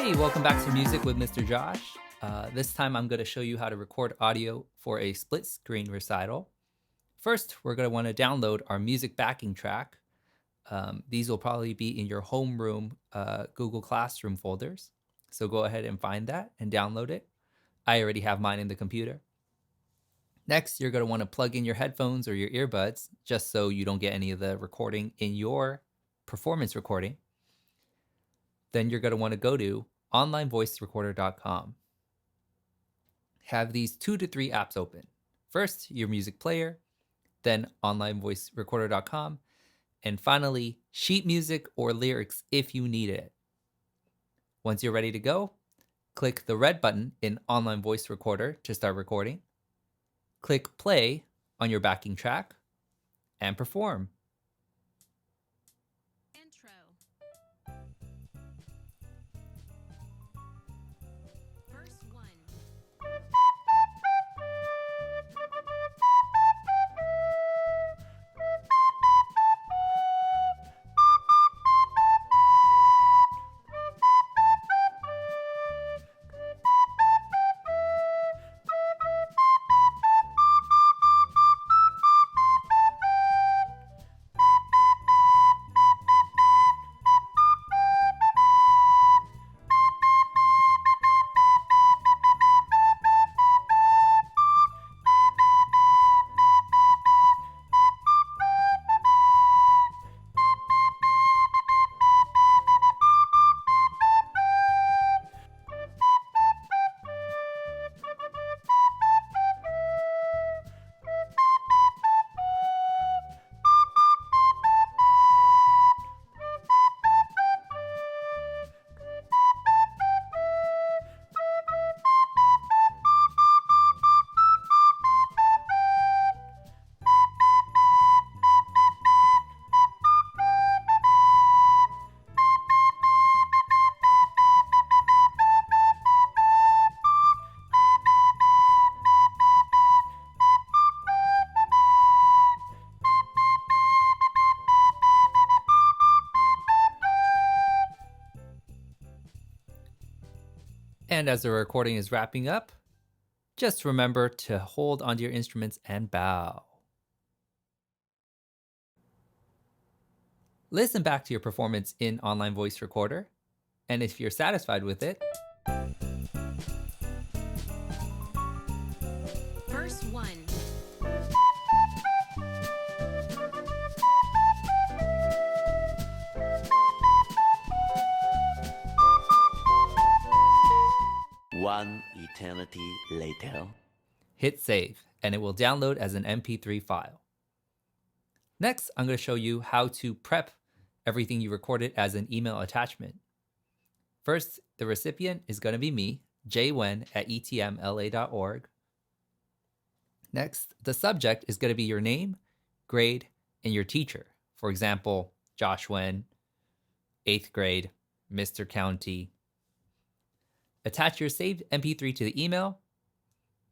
Hey, welcome back to Music with Mr. Josh. This time I'm going to show you how to record audio for a split screen recital. First, we're going to want to download our music backing track. These will probably be in your homeroom Google Classroom folders. So go ahead and find that and download it. I already have mine in the computer. Next, you're going to want to plug in your headphones or your earbuds just so you don't get any of the recording in your performance recording. Then you're going to want to go to onlinevoicerecorder.com. Have these 2 to 3 apps open. First, your music player, then onlinevoicerecorder.com, and finally, sheet music or lyrics if you need it. Once you're ready to go, click the red button in Online Voice Recorder to start recording. Click play on your backing track and perform. Intro. Verse 1. And as the recording is wrapping up, just remember to hold onto your instruments and bow. Listen back to your performance in Online Voice Recorder, and if you're satisfied with it, Verse 1. One eternity later. hit save, and it will download as an MP3 file. Next, I'm going to show you how to prep everything you recorded as an email attachment. First, the recipient is going to be me, jwen@etmla.org. Next, the subject is going to be your name, grade, and your teacher. For example, Josh Wen, 8th grade, Mr. County. Attach your saved MP3 to the email.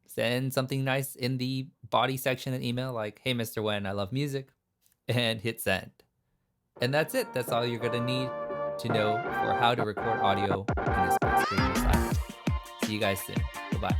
Send something nice in the body section of the email like, hey, Mr. Wen, I love music, and hit send. And that's it. That's all you're going to need to know for how to record audio in this split screen recital. See you guys soon. Bye-bye.